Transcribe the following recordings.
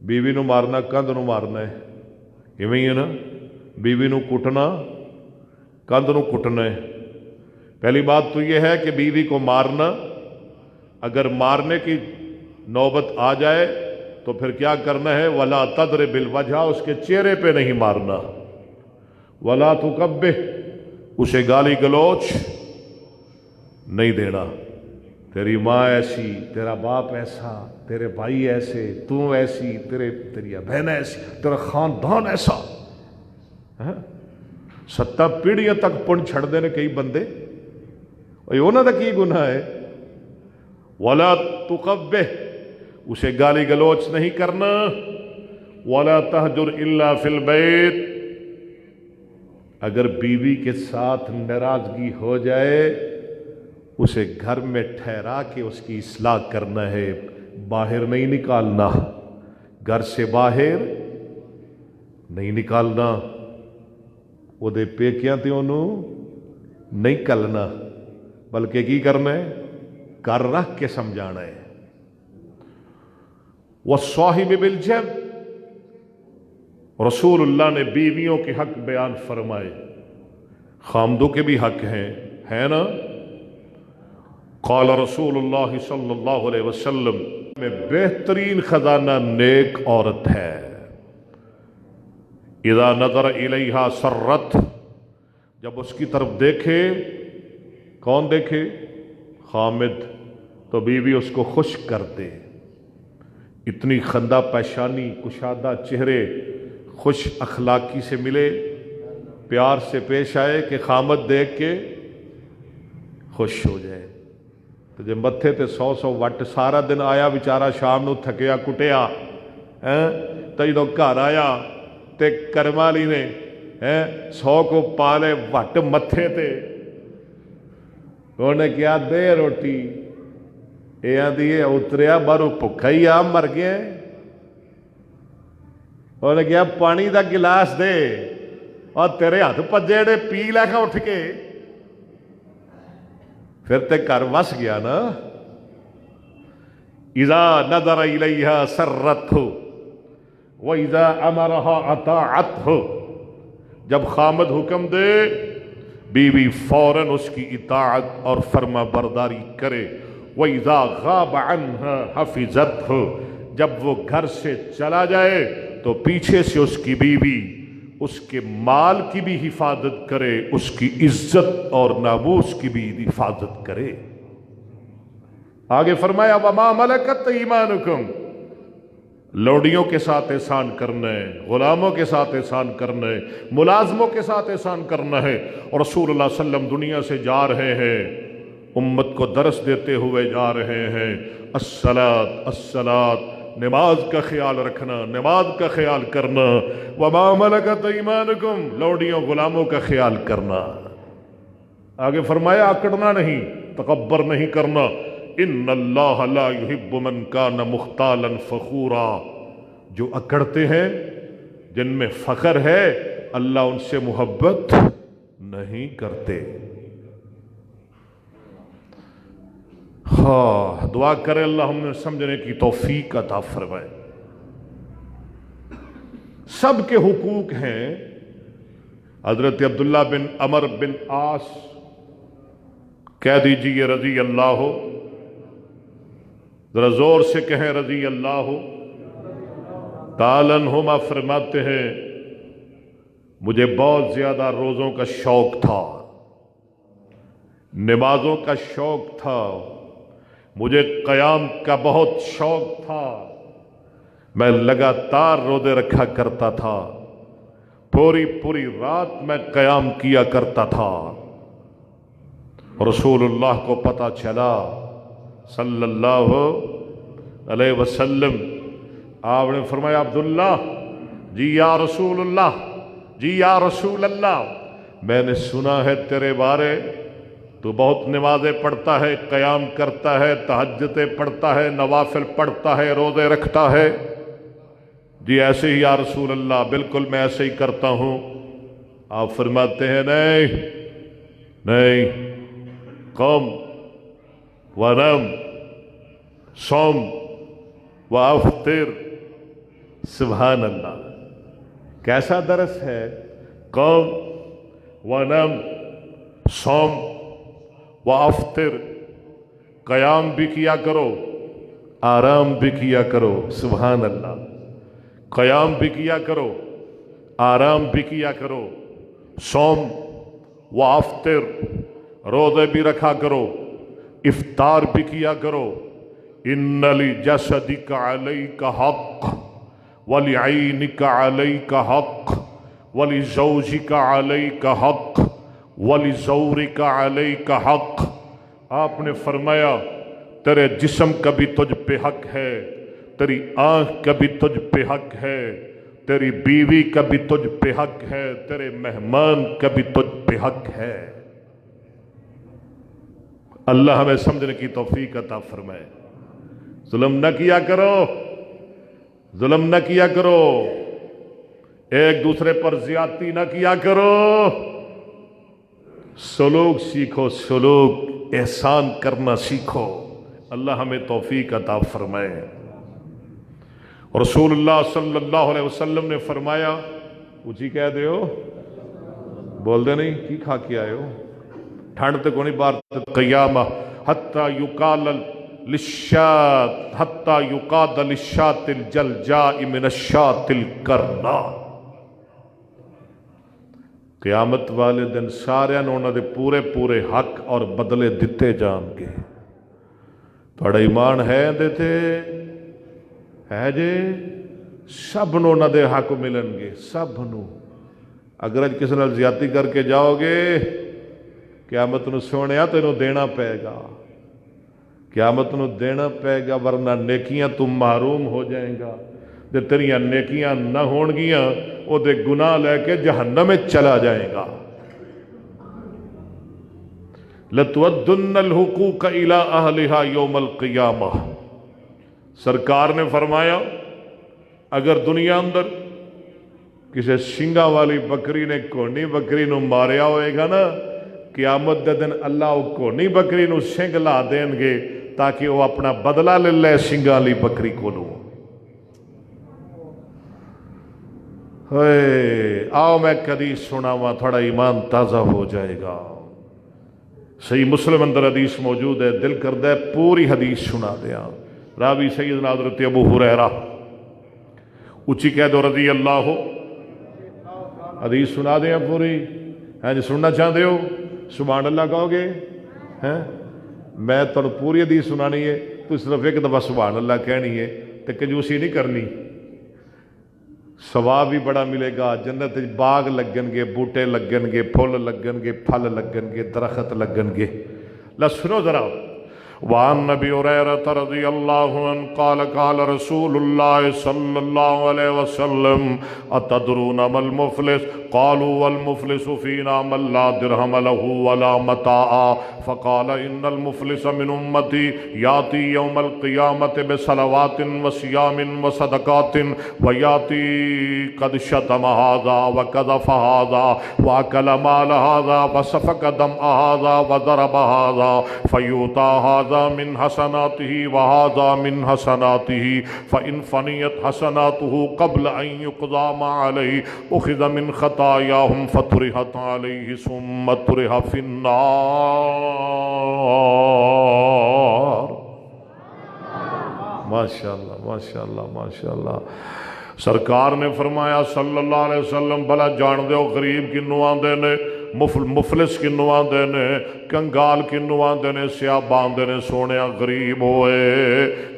بیوی نو مارنا کندھ نو مارنا ہے، ایویں ہی ہے نا، بیوی نو کٹنا کندھ نو کٹنا ہے۔ پہلی بات تو یہ ہے کہ بیوی کو مارنا، اگر مارنے کی نوبت آ جائے تو پھر کیا کرنا ہے؟ وَلَا تَضْرِبْ بِالْوَجْهِ، اس کے چہرے پہ نہیں مارنا، وَلَا تُكَبِّهْ، اسے گالی گلوچ نہیں دینا، تیری ماں ایسی، تیرا باپ ایسا، تیرے بھائی ایسے، تو ایسی، تیری بہن ایسی، تیرا خاندان ایسا، ستاں پیڑھیاں تک پن چھڑ دینے کئی بندے، انہوں دا کی گناہ ہے؟ وَلَا تُقَبِّهْ، اسے گالی گلوچ نہیں کرنا، وَلَا تَهْجُرْ إِلَّا فِي الْبَيْتِ، اگر بیوی کے ساتھ ناراضگی ہو جائے اسے گھر میں ٹھہرا کے اس کی اصلاح کرنا ہے، باہر نہیں نکالنا، گھر سے باہر نہیں نکالنا، وہ دے پیکیاں تے انہوں نہیں کلنا، بلکہ کی کرنا ہے؟ کر رکھ کے سمجھانا ہے۔ وَالصَّاحِبِ بِالْجَنْبِ، رسول اللہ نے بیویوں کے حق بیان فرمائے، خامدوں کے بھی حق ہیں، ہے نا؟ قال رسول اللہ صلی اللہ علیہ وسلم میں بہترین خزانہ نیک عورت ہے، اذا نظر الیہا سرت، جب اس کی طرف دیکھے، کون دیکھے؟ خامد، تو بیوی اس کو خوش کر دے، اتنی خندہ پیشانی، کشادہ چہرے، خوش اخلاقی سے ملے، پیار سے پیش آئے کہ خامد دیکھ کے خوش ہو جائے۔ تو جب متھے تے 100 وٹ سارا دن آیا بیچارہ، شام نو تھکیا کٹیا، تو جدو گھر آیا تے کرم والی نے 100 کو پالے وٹ متھے تے، انہیں کیا دے روٹی، یہ آدھی اتریا باہروں بھکھا ہی آ، مر گیا، انہیں کیا پانی دا گلاس دے، اور تیرے ہاتھ پجے نے پی لے کے اٹھ کے، پھر تے گھر وس گیا نا۔ اذا نظر الیہا سرتہ واذا امرہا اطاعتہ، جب خامد حکم دے بیوی فوراً اس کی اطاعت اور فرما برداری کرے، وَإِذَا غَابَ عَنْهَا حَفِظَتْهُ، جب وہ گھر سے چلا جائے تو پیچھے سے اس کی بیوی اس کے مال کی بھی حفاظت کرے، اس کی عزت اور ناموس کی بھی حفاظت کرے۔ آگے فرمایا وَمَا مَلَكَتْ أَيْمَانُكُمْ، لوڈیوں کے ساتھ احسان کرنا ہے، غلاموں کے ساتھ احسان کرنا ہے، ملازموں کے ساتھ احسان کرنا ہے، اور رسول اللہ صلی اللہ علیہ وسلم دنیا سے جا رہے ہیں، امت کو درس دیتے ہوئے جا رہے ہیں، الصلاۃ الصلاۃ، نماز کا خیال رکھنا، نماز کا خیال کرنا، وَمَا مَلَكَتْ أَيْمَانُكُمْ، لوڈیوں غلاموں کا خیال کرنا۔ آگے فرمایا اکڑنا نہیں، تکبر نہیں کرنا، ان اللہ لا يحب من کان مختالا فخورا، جو اکڑتے ہیں، جن میں فخر ہے، اللہ ان سے محبت نہیں کرتے۔ ہاں، دعا کرے اللہ ہم نے سمجھنے کی توفیق عطا فرمائے۔ سب کے حقوق ہیں۔ حضرت عبداللہ بن عمر بن عاص کہہ دیجئے رضی اللہ، ذرا زور سے کہیں رضی اللہ تعالیٰ عنہما، فرماتے ہیں مجھے بہت زیادہ روزوں کا شوق تھا، نمازوں کا شوق تھا، مجھے قیام کا بہت شوق تھا، میں لگاتار روزے رکھا کرتا تھا، پوری رات میں قیام کیا کرتا تھا۔ رسول اللہ کو پتہ چلا صلی اللہ علیہ وسلم، آپ نے فرمایا عبداللہ، جی یا رسول اللہ، جی یا رسول اللہ، میں نے سنا ہے تیرے بارے تو بہت نمازیں پڑھتا ہے، قیام کرتا ہے، تہجدیں پڑھتا ہے، نوافل پڑھتا ہے، روزے رکھتا ہے۔ جی ایسے ہی یا رسول اللہ، بالکل میں ایسے ہی کرتا ہوں۔ آپ فرماتے ہیں نہیں، قم ونم، صم وافطر سبحان اللہ، کیسا درس ہے؟ قوم ونم، صوم و افطر، قیام بھی کیا کرو، آرام بھی کیا کرو، سبحان اللہ، قیام بھی کیا کرو، آرام بھی کیا کرو، صوم و افطر، روزے بھی رکھا کرو، افطار بھی کیا کرو۔ ان لجسدک علیک حق ولعینک علیک حق ولزوجک علیک حق ولزورک علیک حق۔ آپ نے فرمایا تیرے جسم کا بھی تجھ پہ حق ہے، تیری آنکھ کا بھی تجھ پہ حق ہے، تیری بیوی کا بھی تجھ پہ حق ہے، تیرے مہمان کا بھی تجھ پہ حق ہے۔ اللہ ہمیں سمجھنے کی توفیق عطا فرمائے۔ ظلم نہ کیا کرو، ظلم نہ کیا کرو، ایک دوسرے پر زیادتی نہ کیا کرو، سلوک سیکھو، سلوک احسان کرنا سیکھو۔ اللہ ہمیں توفیق عطا فرمائے۔ رسول اللہ صلی اللہ علیہ وسلم نے فرمایا، اونچی کہہ دے ہو، بول دے نہیں کی کھا کے آئے ہو، ٹھنڈ تے کونی بار قیامہ حتی یقال للشات حتی یقاد للشات الجلجاء من الشات القرناء۔ قیامت والے دن سارے انہوں نے پورے پورے حق اور بدلے دیتے جان گے۔ تھوڑا ایمان ہے دیتے ہے جے سب نو نہ دے حق ملن گے، سب نو۔ اگر اج کسی نال زیادتی کر کے جاؤ گے قیامت نو سونے تینوں دینا پے گا، قیامت نو دینا پے گا، ورنہ نیکیاں تم محروم ہو جائیں گا۔ جے تیریاں نیکیاں نہ ہون گیاں او دے گناہ لے کے جہنم میں چلا جائے گا۔ لَتُوَدُّنَّ الْحُقُوقَ إِلَىٰ أَهْلِهَا يَوْمَ الْقِيَامَةِ۔ سرکار نے فرمایا اگر دنیا اندر کسی سنگا والی بکری نے کونی بکری نو ماریا ہوئے گا نا، قیامت دے دن اللہ وہ کونی بکری نو سنگ لا دیں گے تاکہ وہ اپنا بدلہ لے لے سنگا والی بکری کو لوں۔ آؤ میں حدیث سناواں، تھوڑا ایمان تازہ ہو جائے گا۔ صحیح مسلم اندر حدیث موجود ہے، دل کردہ ہے پوری حدیث سنا دیا۔ راوی سیدنا حضرت ابو ہریرہ، اچھی کہہ دو رضی اللہ ہو، حدیث سنا دیا پوری۔ ہیں جی سننا چاہتے ہو سبحان اللہ کہو گے؟ ہیں میں تو پوری حدیث سنانی ہے، تو صرف ایک دفعہ سبحان اللہ کہنی ہے، تو کنجوسی نہیں کرنی، ثواب بھی بڑا ملے گا۔ جنت باغ لگن گے، بوٹے لگن گے، پھول لگن گے، پھل لگن گے، درخت لگن گے۔ سنو ذرا، وعن نبی ہریرہ رضی اللہ عنہ قال قال رسول اللہ صلی اللہ علیہ وسلم اتدرون ما المفلس قالوا والمفلس فينا من لا درهم له ولا متاع فقال ان المفلس من امتي ياتي يوم القيامة بصلوات وصيام وصدقات وياتي قد شتم هذا وقذف هذا واكل مال هذا وسفك دم هذا وضرب هذا فيؤتى هذا من حسناته وهذا من حسناته فإن فنيت حسناته قبل أن يقضى ما عليه أخذ من خطاياهم فطرحت عليه ثم طرح في النار۔ ماشاءاللہ ماشاءاللہ ماشاءاللہ۔ سرکار نے فرمایا صلی اللہ علیہ وسلم بھلا جان دیو غریب کنوں آندے نے، مفلس کنوں آندے نے، کنگال کنوں آندے نے، سیاباں آندے نے۔ سونیا غریب ہوئے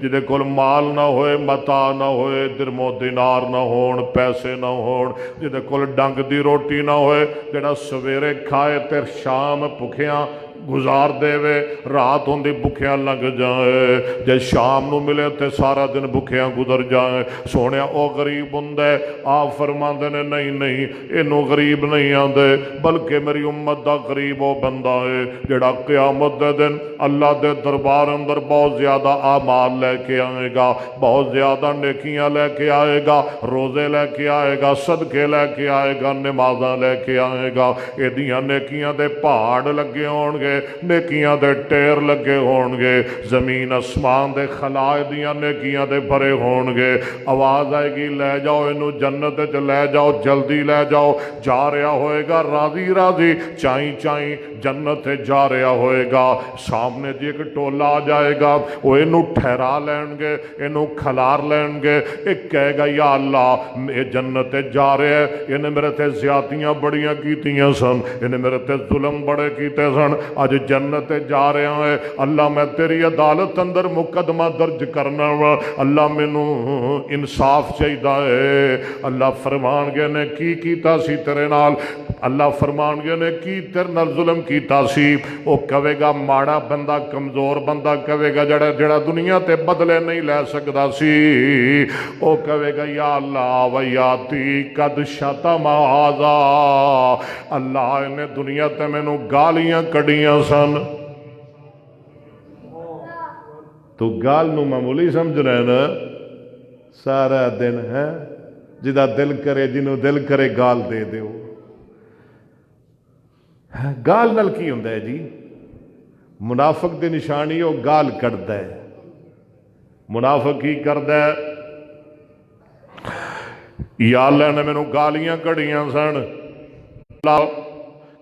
جدے کول مال نہ ہوئے، متا نہ ہوئے، درم و دینار نہ ہون، پیسے نہ ہون، جدے کول ڈنگ دی روٹی نہ ہوئے، جڑا سویرے کھائے تے شام بھکھیاں گزار دے وے، رات ہوندی بھکھیاں لنگ جائے، جے شام نو ملے تے سارا دن بھکھیاں گزر جائیں۔ سونیا او غریب ہوندے، آپ فرماندے نے نہیں نہیں اینو غریب نہیں آندے، بلکہ میری امت دا غریب وہ بندہ ہے جڑا قیامت دے دن اللہ دے دربار اندر بہت زیادہ اعمال لے کے آئے گا، بہت زیادہ نیکیاں لے کے آئے گا، روزے لے کے آئے گا، صدقے لے کے آئے گا، نمازاں لے کے آئے گا۔ ایدیاں نیکیاں دے پہاڑ لگے ہون گے، گے، نیکیاں دے ٹیر لگے ہون گے، زمین اسمان دے خلائے دیاں نیکیاں دے بھرے ہون گے۔ آواز آئے گی لے جاؤ انہوں جنت وچ لے جاؤ، جلدی لے جاؤ۔ جا رہا ہوئے گا راضی راضی، چائیں چائیں جنت جا رہا ہوئے گا، سامنے جی ایک ٹولا آ جائے گا، وہ انہوں ٹھہرا لین گے، انہوں کھلار لین گے۔ ایک کہے گا یا اللہ یہ جنت جا رہے ہیں، انہیں میرے تے زیادتیاں بڑیاں کیتیاں سن، انہیں میرے تے ظلم بڑے کیتے سن، آج جنت جا رہے ہیں، اللہ میں تیری عدالت اندر مقدمہ درج کرنا وا، اللہ مینوں انصاف چاہیے۔ اللہ فرمان گے نے کی کیتا سی تیرے نال، اللہ فرمان گے نے کی تیرے نال ظلم کیتا سی۔ وہ کہے گا ماڑا بندہ کمزور بندہ کہے گا جڑا دنیا تے بدلے نہیں لے سکدا سی، وہ کہے گا یا اللہ ویاتی قد شتم ھذا، اللہ نے دنیا تے مینوں گالیاں کڈیاں سن۔ تو گال نو معمولی سمجھ رہے نا، سارا دن ہے جدا دل کرے جنوں دل کرے گال دے دیو۔ گال نال کی ہوندا ہے جی؟ منافق دی نشانی وہ گال کڈدا ہے۔ منافق کی کردا ہے؟ یا اللہ نے مینوں گالیاں کڈیاں سن، اللہ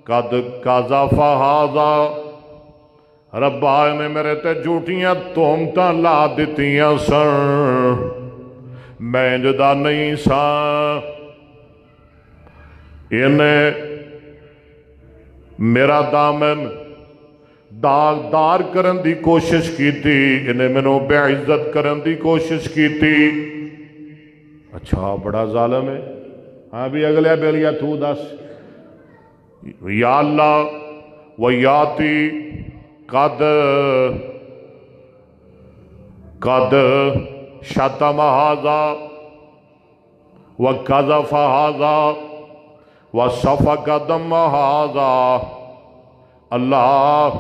قد قذف ھذا، ربا نے میرے تے جھوٹیاں تہمتاں لا دتیاں سن، میں جدا نہیں سا، انہیں میرا دامن داغدار کرن دی کوشش کی تھی، انہیں مینوں بے عزت کرن دی کوشش کی تھی۔ اچھا بڑا ظالم ہے، ہاں بھی اگلے بیلیا تو دس۔ یا اللہ ویاتی قد شتم ھذا وقذف ھذا وسفک دم ھذا، اللہ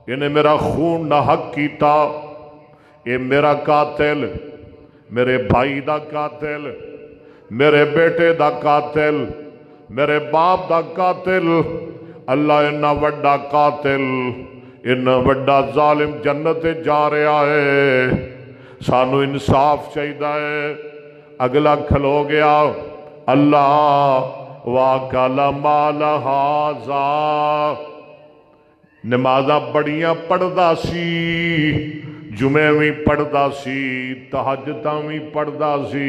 انہیں میرا خون نہ حق کیتا، یہ میرا قاتل، میرے بھائی دا قاتل، میرے بیٹے دا قاتل، میرے باپ دا قاتل، اللہ انہا وڈا قاتل، انہا وڈا ظالم جنت جا رہا ہے، سانو انصاف چاہیدہ ہے۔ اگلا کھلو گیا، اللہ وَأَكَلَ مَالَ هَذَا، نمازاں بڑیاں پڑھدا سی، جمعے بھی پڑھدا سی، تہجداں بھی پڑھدا سی،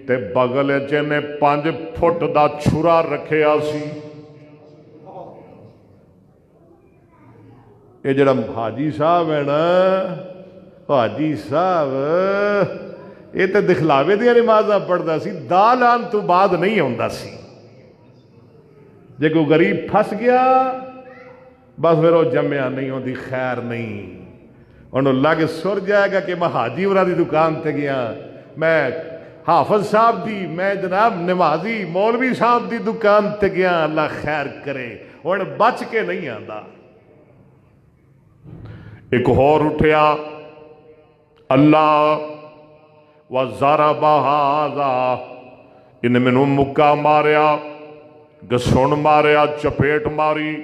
تے بغل چنے 5 فٹ دا چھرا رکھیا سی۔ یہ جڑا حاجی صاحب ہے نا، حاجی صاحب یہ تے دکھلاوے دیا نمازاں پڑھدا سی، دال آن تو بعد نہیں ہوندا سی۔ جے کوئی غریب پھس گیا بس پھر وہ جمعہ نہیں ہوندی، خیر نہیں، انہوں لگ سر جائے گا کہ میں حاجی ورہ دی دکان تے گیا، میں حافظ صاحب دی، میں جناب نمازی مولوی صاحب دی دکان تے گیا، اللہ خیر کرے، اور بچ کے نہیں آندا۔ ایک اور اٹھیا، اللہ وَضَرَبَ هَذَا، انہیں منوں مکہ ماریا، گسون ماریا، چپیٹ ماری۔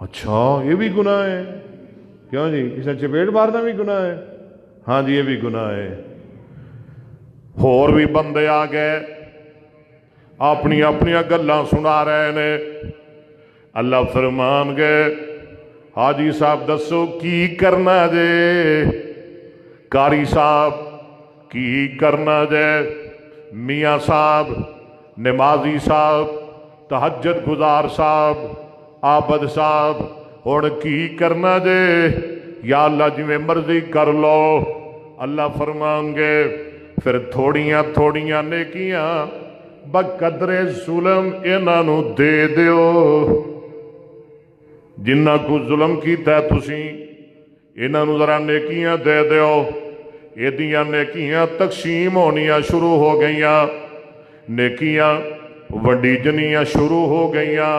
اچھا یہ بھی گناہ ہے؟ کیوں جی اسے چپیٹ مارنا بھی گناہ ہے؟ ہاں جی یہ بھی گناہ ہے۔ اور بھی بندے آ گئے اپنی اپنی گلاں سنا رہے نے، اللہ فرمان گئے حاجی صاحب دسو کی کرنا جے، قاری صاحب کی کرنا جے، میاں صاحب، نمازی صاحب، تہجد گزار صاحب، عابد صاحب، ہن کی کرنا جے؟ یا اللہ جی میں مرضی کر لو۔ اللہ فرمان گے پھر تھوڑیاں تھوڑیاں نیکیاں بقدر ظلم انہاں دے دیو، جنہ کو ظلم کیتا ہے تسی انہاں ذرا نیکیاں دے دیو۔ یہ دیاں نیکیاں تقسیم ہونیاں شروع ہو گئیاں، نیکیاں وڈی جنیاں شروع ہو گئیاں،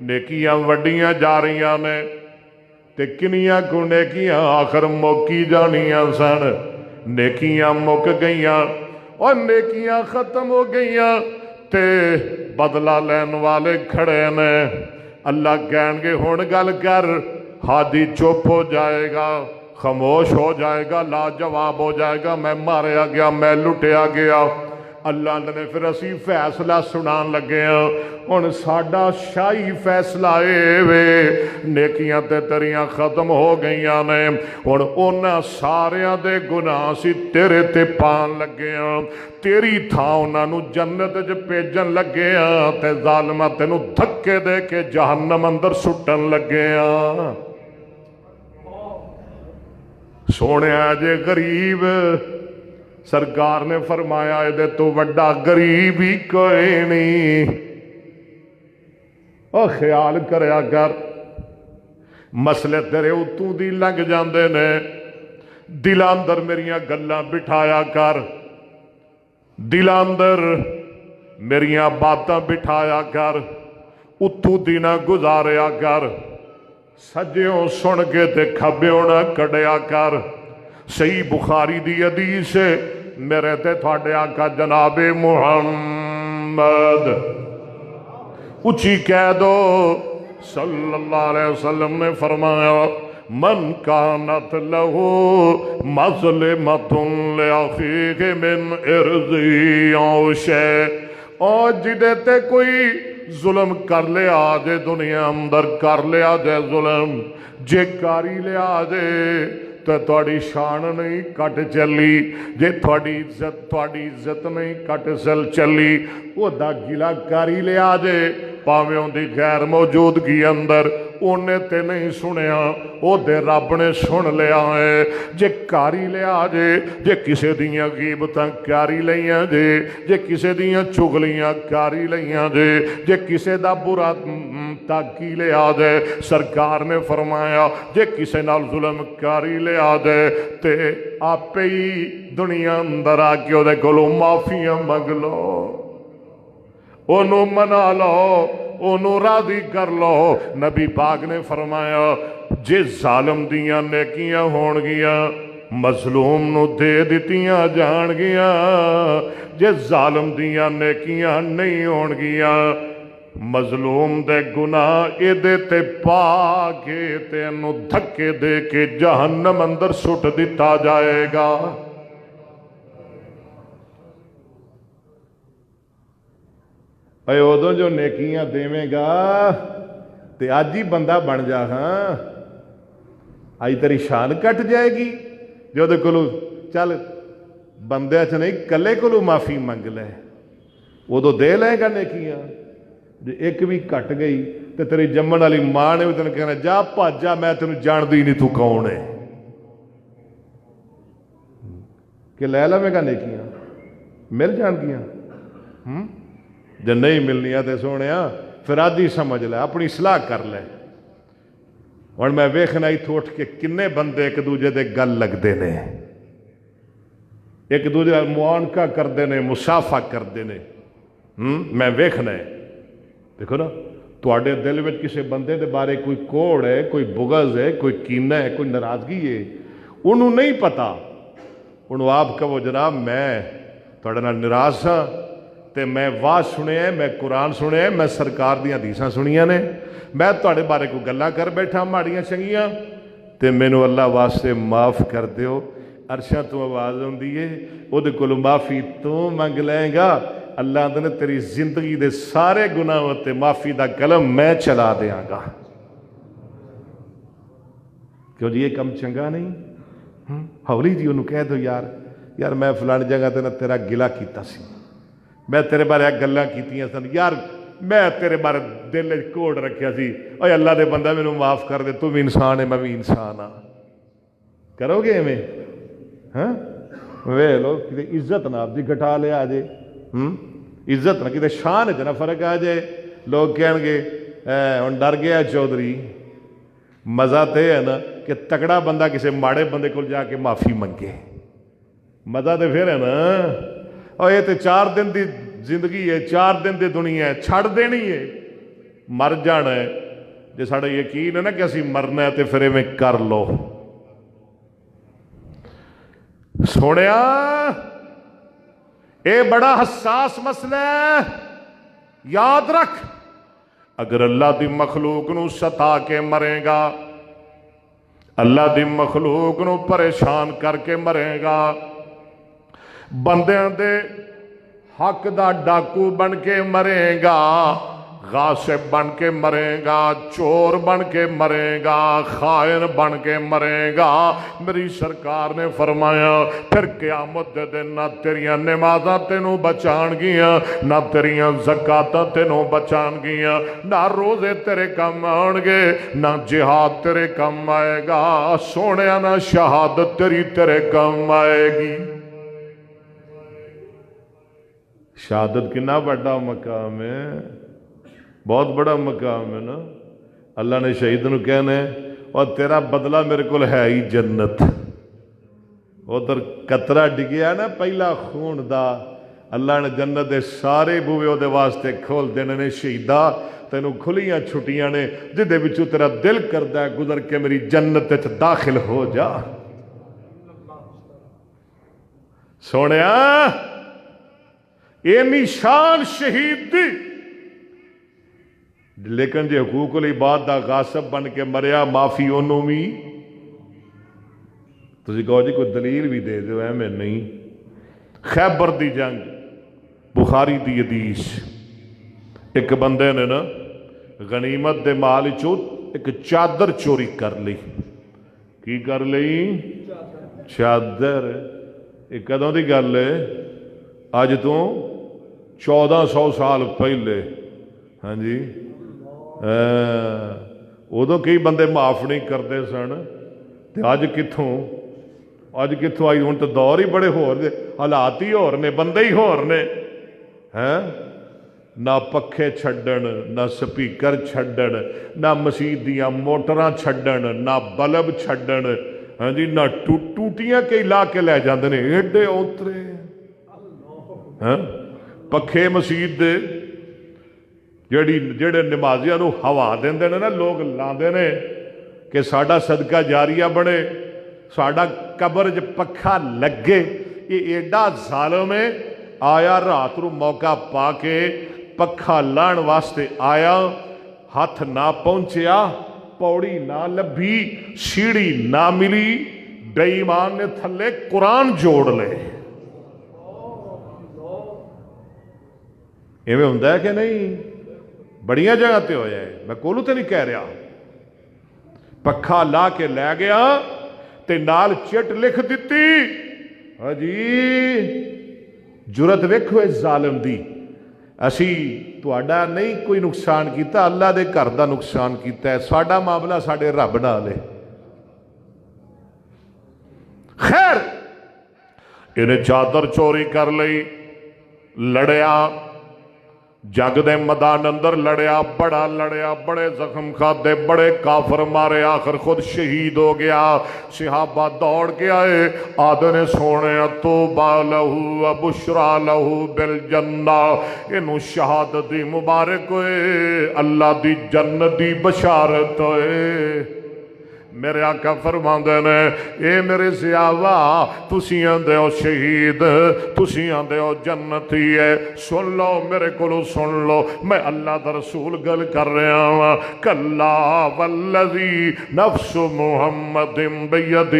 نیکیاں وڈیاں جا رہیاں نے، تے کنیاں کو نیکیاں آخر موکی جانیاں سن، نیکیاں مک گئیاں اور نیکیاں ختم ہو گئیاں، تے بدلہ لین والے کھڑے نے۔ اللہ کہیں گے ہن گل کر، ہادی چپ ہو جائے گا، خاموش ہو جائے گا، لاجواب ہو جائے گا، میں ماریا گیا، میں لٹیا گیا۔ اللہ نے پھر اسی فیصلہ سنان لگے ہیں، ہن ساڈا شاہی فیصلہ اے وے، نیکیاں تے تیریاں ختم ہو گئیاں نے، ہن انہاں ساریاں دے گناہ سی تیرے تے پان لگے ہیں، تیری تھاں انہاں نو جنت وچ بھیجن لگے ہیں، تے ظالماں تینوں دھکے دے کے جہنم اندر سٹن لگے ہیں۔ سونے جے غریب، سرکار نے فرمایا اے دے تو وڈا غریب ہی کوئی نہیں۔ او خیال کریا کر، مسئلے تیرے اتوں دی لنگ جاندے نے، دل اندر میریاں گلاں بٹھایا کر، دل اندر میریاں باتاں بٹھایا کر، اتوں دی نہ گزاریا کر، سجیوں سن کے تے کھبیوں نہ کڈیا کر۔ صحیح بخاری دی حدیث ہے، میرے تے تھوڑے آقا جناب محمد اچھی کہہ دو صلی اللہ علیہ وسلم نے فرمایا، من کانت لہو مظلمۃ لأخیہ من ارضی او شے، اور جدے تے کوئی ظلم کر لے آجے، دنیا اندر کر لے آجے ظلم، جے کاری لے آجے تو تھوڑی شان نہیں کٹ چلی، جے تھوڑی عزت نہیں کٹ چلی، وہ دا گلا کاری لے آجے، پاویں دی غیر موجودگی اندر اونے تے نہیں سنیا، او دے رب نے سن لیا ہے۔ جے کاری لے آجے، جے کسے دیاں غیبتاں کاری لیاں جے، جے کسے دیاں چغلیاں کاری لیاں جے، جے کسے دا برا تاکی لے آجے، سرکار نے فرمایا جے کسے نال ظلم کاری لے آجے تے آپ ہی دنیا اندر آ کے دے کولوں معافیاں منگ لو، انہوں منا لو، انہوں راضی کر لو۔ نبی پاک نے فرمایا جے ظالم دیاں نیکیاں ہون گیاں مظلوم نو دے دیتیاں جان گیاں، جے ظالم دیاں نیکیاں نہیں ہون گیاں مظلوم دے گناہ ایدے تے پا کے تے انہوں دھکے دے کے جہنم اندر سٹ دیتا جائے گا۔ اے ادوں جو نیکیاں دیویں گا تے آج ہی بندہ بن جا، ہاں آج تیری شان کٹ جائے گی، جو دے کلو چل بندے چ نہیں کلے کلو معافی منگ لے، ادو دے لے گا نیکیاں۔ جے ایک بھی کٹ گئی تے تیری جمن والی ماں نے بھی تینوں کہنا جا بھج جا، میں تینوں جاندی نہیں تو کون ہے، کہ لے لویں گا نیکیاں مل جان گیاں۔ جے نہیں ملنیاں تے سونیا پھر آدھی سمجھ لے، اپنی اصلاح کر لے۔ اور میں ویکھنا اتھوں اٹھ کے کنے بندے ایک دوجے دے گل لگتے نے، ایک دوجے معانقہ کرتے ہیں، مصافحہ کرتے ہیں، میں ویکھنا ہے۔ دیکھو نا تواڈے دل وچ کسے بندے دے بارے کوئی کوڑ ہے، کوئی بغض ہے، کوئی کینہ ہے، کوئی ناراضگی ہے، انہوں نہیں پتا، انہوں آپ کہو جناب میں تواڈے نال ناراض ہاں تے میں واز سنے ہیں، میں قرآن سنے ہیں، میں سرکار دیاں حدیثاں سنیاں نے، میں تواڈے بارے کوئی گلاں کر بیٹھا ماڑیاں چنگیاں تے مینوں اللہ واسطے معاف کر دیو۔ عرشاں تو آواز ہوندی ہے، او دے کولوں معافی تو منگ لیں گا، اللہ نے تیری زندگی دے سارے گناہوں تے معافی دا قلم میں چلا دیاں گا۔ کیوں جی یہ کم چنگا نہیں؟ ہولی جی انہوں کہہ دو یار میں فلانی جگہ تے نہ تیرا گلا کیتا سی، میں تیرے بارے گلاں کیتیاں سن، یار میں تیرے بارے دل وچ کوڑ رکھیا سی، اوے اللہ دے بندہ مینوں معاف کر دے، تو بھی انسان ہے میں بھی انسان ہاں، کرو گے ایویں؟ ہاں وے لو کتے عزت نہ آپ دی گھٹا لے آ جے، عزت نہ کتے شان چ نہ فرق آ جائے، لوگ کہن گے ہن ڈر گیا چودھری۔ مزہ تو یہ ہے نا کہ تگڑا بندہ کسی ماڑے بندے کو جا کے معافی منگے، مزہ تو پھر ہے نا۔ اور یہ تو 4 دن دی زندگی ہے، 4 دن دی دنیا ہے، چھڑ دینی ہے، مر جانا ہے۔ جے ساڈا یقین ہے نا کہ اسی مرنا ہے تو پھر ایویں کر لو۔ سونیا اے بڑا حساس مسئلہ ہے، یاد رکھ اگر اللہ دی مخلوق نو ستا کے مرے گا، اللہ دی مخلوق نو پریشان کر کے مرے گا، بندیاں دے حق دا ڈاکو بن کے مرے گا، غاصب بن کے مرے گا، چور بن کے مرے گا، خائن بن کے مرے گا، میری سرکار نے فرمایا پھر قیامت دے دن نہ تیریاں نمازاں تینوں بچان گیاں، نہ تیریاں زکاتاں تینوں بچان گیاں، نہ روزے تیرے کم آن گے، نہ جہاد تیرے کم آئے گا، سونیا نہ شہادت تیرے کم آئے گی۔ شہادت کنا بڑا مقام ہے، بہت بڑا مقام ہے نا۔ اللہ نے شہید نو کہنا ہے اور تیرا بدلہ میرے کو ہے ہی جنت۔ ادھر قطرہ ڈگیا نا پہلا خون دا، اللہ نے جنت دے سارے بوئے دے واسطے کھول دینے نے، شہیدہ تینوں کھلیاں چھٹیاں نے، جدے بچو تیرا دل کردہ ہے گزر کے میری جنت تے داخل ہو جا۔ سونیا اے نشان شہید دی، لیکن جے حقوق العباد دا غاصب بن کے مریا معافی انہوں بھی تسی کہو جی کوئی دلیل بھی دے دو، میں نہیں۔ خیبر دی جنگ، بخاری دی حدیث، ایک بندے نے نا غنیمت دے مال چو ایک چادر چوری کر لی۔ کی کر لی؟ چادر۔ ایک کدوں دی گل ہے؟ آج تو 1400 سال پہلے، ہاں جی، ادو کئی بندے معاف نہیں کرتے سن، اج کتوں آئی؟ ہوں تو دور ہی بڑے ہور دے، حالات ہی ہور نے، بندے ہی ہور نے۔ نہ پکھے چھڈن، نہ سپیکر چھڈن، نہ مسجد دیاں موٹراں چھڈن، نہ بلب چھڈن، ہاں جی، نہ ٹوٹیاں کئی لا کے لے جاندے نے، ایڈے اوترے پکھے مسجد دے جڑے نمازیاں نو ہوا دیندے نے نا، لوگ لاندے نے کہ ساڈا صدقہ جاریہ بنے، ساڈا قبر چ پکھا لگے۔ یہ ایڈا ظالم ہے، آیا رات نو موقع پا کے پکھا لان واسطے آیا، ہاتھ نہ پہنچیا، پوڑی نہ لبھی، سیڑھی نہ ملی، بے ایمان نے تھلے قرآن جوڑ لے۔ ایویں ہوندا ہے کہ نہیں؟ بڑیاں جگہ تے ہویا ہے، میں کولو تے نہیں کہہ رہا۔ پکھا لا کے لے گیا تے نال چٹ لکھ دیتی، ہاں جی، جرت ویکھو اس ظالم دی، اسی تہاڈا نہیں کوئی نقصان کیتا، اللہ دے گھر دا نقصان کیتا ہے، ساڈا معاملہ ساڈے رب نال ہے۔ خیر انہیں چادر چوری کر لئی، لڑیا، جگ دے میدان اندر لڑیا، بڑا لڑیا، بڑے زخم کھادے، بڑے کافر مارے، آخر خود شہید ہو گیا۔ صحابہ دوڑ کے آئے، آدھے نے سونے توبہ لہو بشرا لہو بالجنہ، انہوں شہادت دی مبارک ہوئے، اللہ دی جنت دی بشارت ہوئے۔ میرے آقا فرماندے نے، اے میرے سیاوا تسی آندے ہو شہید، تسی آندے ہو جنتی ہے، سن لو میرے کولو سن لو، میں اللہ دا رسول گل کر رہا ہوں۔ کلا والذی نفس محمد بیدہ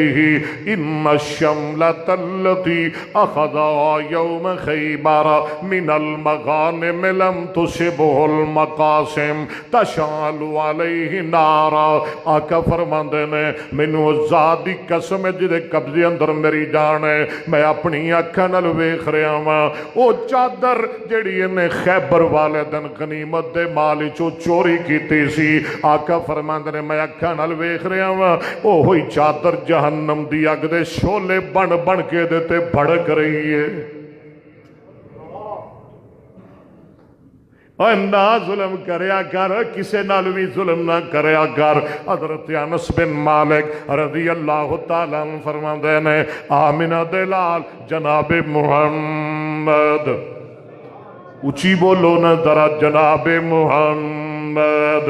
ان الشملۃ التی اخذا یوم خیبر من المغانم لم تصبہ المقاسم تشعل علیہ نارا۔ آقا فرماندے مینوں ذات دی قسم ہے جدے قبضے اندر میری جان ہے، میں اپنی اکھاں نال ویکھ رہا ہاں او چادر جڑی نے خیبر والے دن غنیمت دے مال چوں چوری کیتی سی، آقا فرماندے نے میں اکھاں نال ویکھ رہا ہاں او ہوئی چادر جہنم دی اگ دے شولے بن بن کے دے تے بھڑک رہی ہے۔ اور نہ ظلم کریا کر، کسے نال بھی ظلم نہ کریا کر۔ حضرت انس بن مالک رضی اللہ تعالیٰ عنہ فرماندے نے، آمنہ دلال جناب محمد، اچھی بولو نا ذرا، جناب محمد،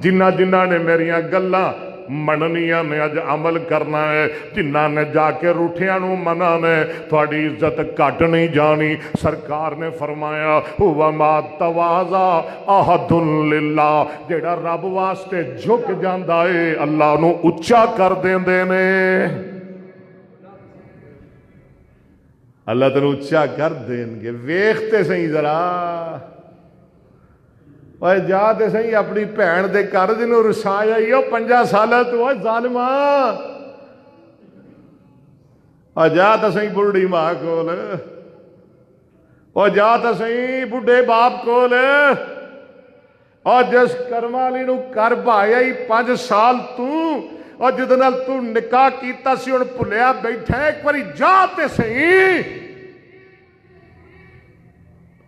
جنہ جنہ نے میریاں گلاں مننیاں نے اج عمل کرنا ہے، جنہاں نے جا کے روٹھیاں نو منا نے تھوڑی عزت کٹ نہیں جانی۔ سرکار نے فرمایا وما تواضع احد للہ، جیڑا رب واسطے جھک جاندا ہے اللہ نو اچا کر دیندے نے۔ اللہ تینوں اچا کر دین گے۔ ویکھتے سہی ذرا، اوے جا تے سہی اپنی بھین دے گھر جنوں رسایا ہی 5 سالاں تو، اوے ظالماں او جا تے سہی بڑھی ماں کول، او جا تے سہی بڈھے باپ کول، اور جس کرم والی نو کر بھایا ہی 5 سال تو، اور جدے نال تو نکاح کیتا سی ہن بھلیا بیٹھا ایک باری جا تے سہی،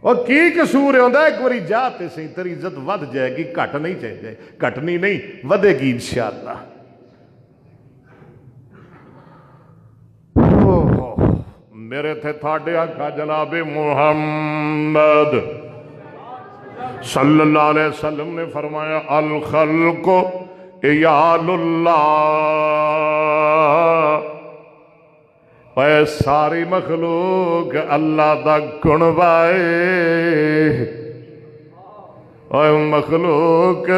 اور کی قصور ہوندا ایک باری جا تے سہی، تیری عزت ود جائے گی، گھٹ نہیں چاہیے، گھٹنی نہیں ودے گی انشاءاللہ۔ میرے تھے تھاڑے آقا جناب محمد صلی اللہ علیہ وسلم نے فرمایا الخلق عیال اللہ، اے ساری مخلوق اللہ دا کنوائے، اے مخلوق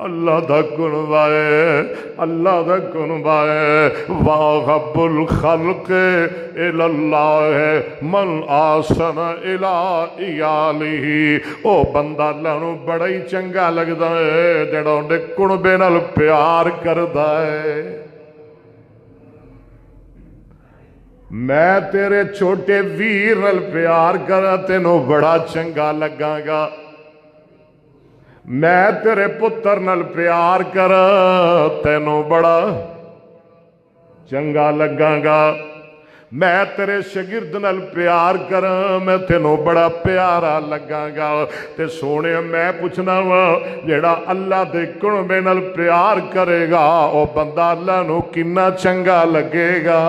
اللہ دا کنوائے، اللہ دا کنوائے، واغب الخلق الاللہ من آسن الى عیالہ، او بندہ اللہ نو بڑا ہی چنگا لگدا ہے جڑا اندے کنبے نال پیار کردا ہے۔ میں تیرے چھوٹے ویر نال پیار کرا تینوں بڑا چنگا لگاں گا، میں تیرے پتر نال پیار کر تینوں بڑا چنگا لگاں گا، میں تیرے شگرد نال پیار کر میں تینوں بڑا پیارا لگاں گا۔ تے سونے میں پوچھنا وا جیڑا اللہ دے کنبے نال پیار کرے گا او بندہ اللہ نو کنا چنگا لگے گا۔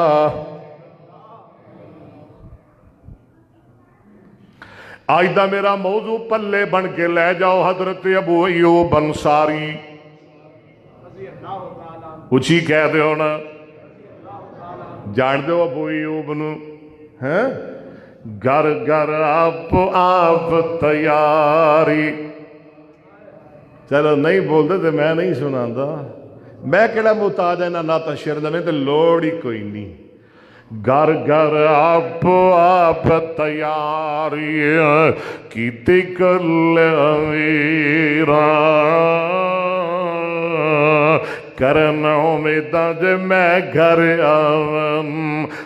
آج دا میرا موضوع پلے بن کے لے جاؤ حضرت ابو ایوب انصاری، اچھی کہہ دے ہونا، جان دے ہو ابو ایوب نو، گر گر آپ تیاری، چلو نہیں بول دے تے میں نہیں سنا دا، میں کہڑا محتاج ہے نہ ناتا شیر دا، میں تے لوڑ ہی کوئی نہیں۔ گر گر آپ تیاری کیتی کل امیران، کرنا امیداں جے میں گھر آون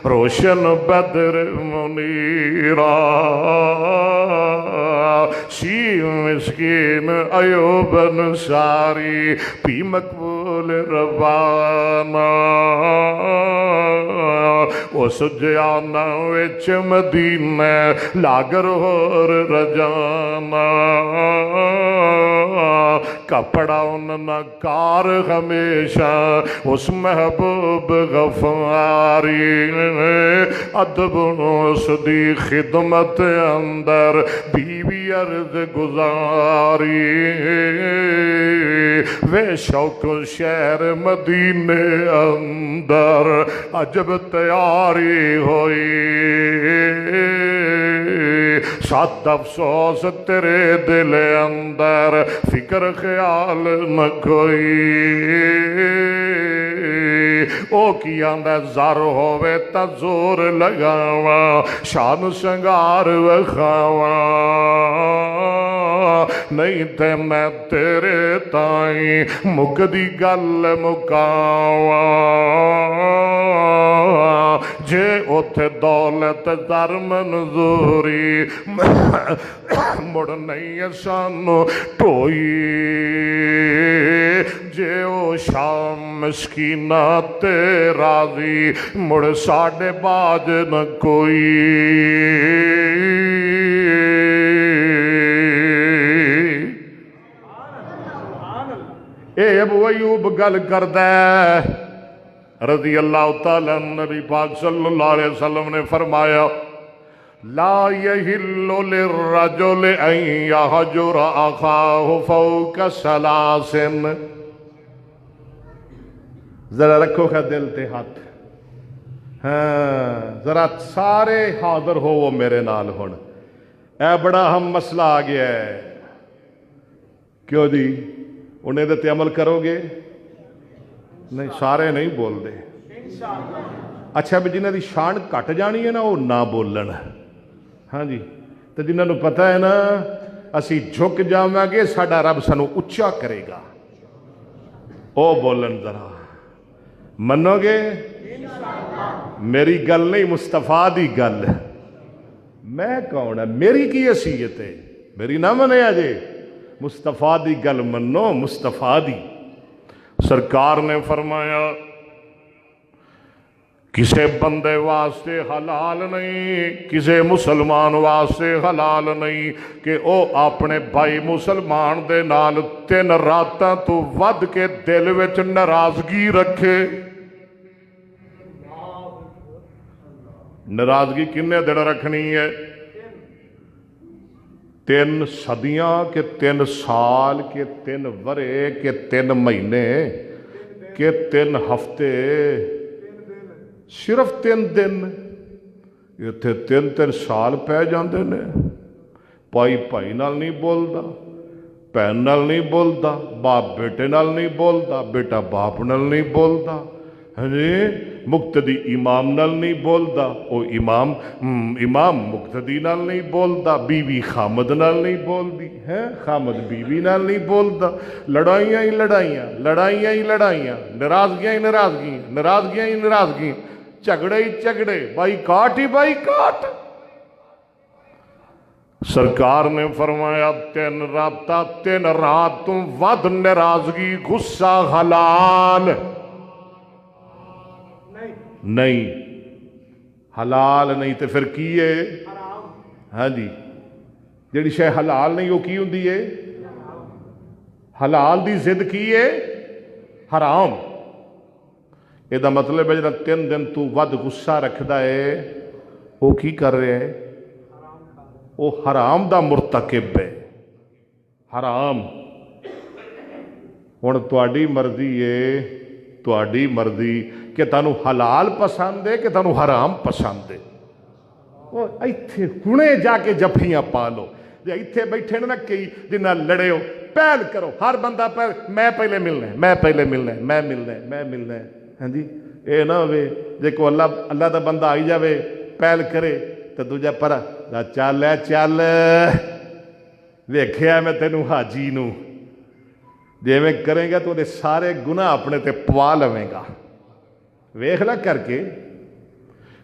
روشن بدر منیرا، شی مسکین ایوب انصاری پی مقبول روانہ، اس جانا وچ مدینہ لاگر ہور رجانا، کپڑا اننا کار ہمیشہ اس محبوب غفاری، ادب اس دی خدمت اندر بیوی عرض گزاری، وے شوق شہر مدینے اندر عجب تیاری ہوئی، سات افسوس تیرے دل اندر فکر خیال نہ کوئی، او کی آندہ زر ہووے تا زور لگاواں شان سنگار وکھاواں، نہیں تے میں تیرے تائیں مکدی گل مکاواں، جے اوتھے دولت در منظوری مڑ نہیں سانو ٹوئی، جے او شام مسکینہ تے راضی مڑ ساڑے باج نہ کوئی، اے ابو ایوب گل کردہ رضی اللہ تعالیٰ نبی پاک صلی اللہ علیہ وسلم نے فرمایا لا یحل للرجل ان یہجر اخاہ فوق ثلاث، ذرا رکھو خا دل تے ہاتھ، ہاں ذرا سارے حاضر ہو وہ میرے نال ہن، اے بڑا اہم مسئلہ آ گیا ہے، کیوں جی انہیں دے تے عمل کرو گے؟ نہیں سارے نہیں بول دے، اچھا بھی جنہاں دی شان کٹ جانی ہے نا وہ نہ بولن، ہاں جی، تو جنہاں نو پتہ ہے نا اسی جھک جاواں گے ساڈا رب سانو اچا کرے گا، او بولن ذرا، منو گے؟ میری گل نہیں مصطفیٰ دی گل، میں کون ہے، میری کی حیثیت ہے، میری نہ منے آجے، مصطفیٰ دی گل منو، مصطفیٰ دی۔ سرکار نے فرمایا کسے بندے واسطے حلال نہیں، کسے مسلمان واسطے حلال نہیں کہ او اپنے بھائی مسلمان دے نال 3 راتاں تو ود کے دل وچ ناراضگی رکھے۔ ناراضگی کنے دن رکھنی ہے؟ 3 صدیاں کہ 3 سال کہ 3 ورے کہ 3 مہینے کہ 3 ہفتے، صرف 3 دن، اتنے 3 سال پہ جاندے نے، بھائی بھائی نال نہیں بولدا، بہن نال نہیں بولدا، باپ بیٹے نال نہیں بولدا، بیٹا باپ نال نہیں بولدا، ہاں جی، مقتدی امام نال نہیں بولدا، او امام مقتدی نال نہیں بولدا، بیوی خامد نال نہیں بولدی ہے، خامد بیوی نال نہیں بولدا، لڑائیاں ہی لڑائیاں، لڑائیاں ہی لڑائیاں، ناراضگیاں ہی ناراضگیاں، ناراضگیاں ہی ناراضگیاں، جھگڑے ہی جھگڑے، بائی کاٹ ہی بائی کاٹ۔ سرکار نے فرمایا 3 راتاں 3 رات تو ود ناراضگی غصہ حلال نہیں، حلال نہیں تے پھر کی ہے؟ ہاں جی، جیڑی شے حلال نہیں وہ کی ہوندی ہے؟ حلال دی ضد کی ہے؟ حرام۔ یہ دا مطلب ہے جڑا 3 دن تو ود غصہ رکھدا ہے وہ کی کر رہے ہے؟ وہ حرام دا مرتکب ہے، حرام۔ ہن تہاڈی مرضی ہے، تہاڈی مرضی کہ تانوں حلال پسند ہے کہ تانوں حرام پسند ہے۔ وہ ایتھے ہنے جا کے جفیاں پا لو، جے ایتھے بیٹھے نا کئی جنہ لڑے ہو، پہل کرو، ہر بندہ پہل، میں پہلے ملنا ہے، میں پہلے ملنا ہے، میں ملنا ہے، میں ملنا ہے، ہاں جی، اے نہ ہوئے جے کو اللہ دا بندہ آئی جاوے پہل کرے تو دوجا پرا چل چل ویکھیا میں تینوں حاجی نو، جے میں کریں گا تو دے سارے گناہ اپنے تے پوا لویں گا، ویکھ لا کر کے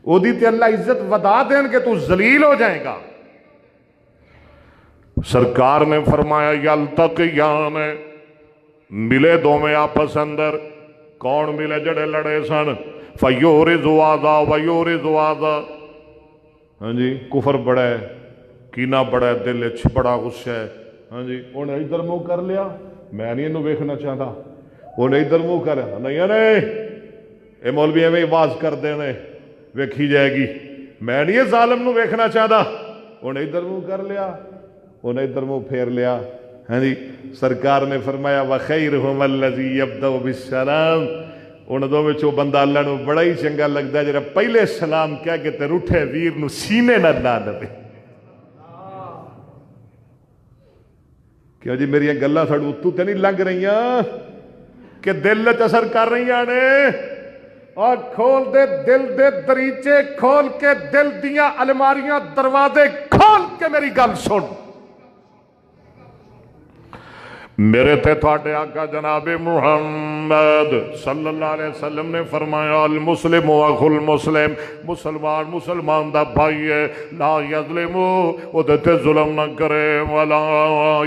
او دی تے اللہ عزت ودا دین کہ تو ذلیل ہو جائے گا۔ سرکار نے فرمایا یلتقیان، ملے دو میں آپس اندر، کون ملے جڑے لڑے سن؟ فیورث هذا ویورث هذا، ہاں جی، کفر بڑا ہے، کینہ بڑا ہے، دل وچ بڑا غصہ ہے، ہاں جی، انہیں ادھر منہ کر لیا، میں نہیں انہوں ویکھنا چاہتا، انہیں ادھر منہ کر لیا، نہیں نہیں اے مولوی میں آواز کر دینے ویکھی جائے گی، میں نہیں ظالم نو ویکھنا چاہتا، انہیں ادھر منہ کر لیا، انہیں ادھر منہ پھیر لیا، ہاں جی، سرکار نے فرمایا وَخَيْرُهُمَ الَّذِي يَبْدَأُ بِالسَّلَامِ، ان دو میں چو بندہ اللہ نو بڑا ہی چنگا لگتا ہے جڑا پہلے سلام کیا کہ تے روٹھے ویر نو سینے نہ لا دے۔ کیا جی میری گلاں ساڈو اتو تے نہیں لنگ رہیاں کہ دل وچ اثر کر رہیاں نے؟ اور کھول دے دل دے دریچے، کھول کے دل دیاں الماریاں دروازے کھول کے میری گل سن۔ میرے تے تھوڑے آقا جناب محمد صلی اللہ علیہ وسلم نے فرمایا المسلم اخو المسلم، مسلمان مسلمان دا بھائی ہے، لا یظلمو، او تے ظلم نہ کرے، ولا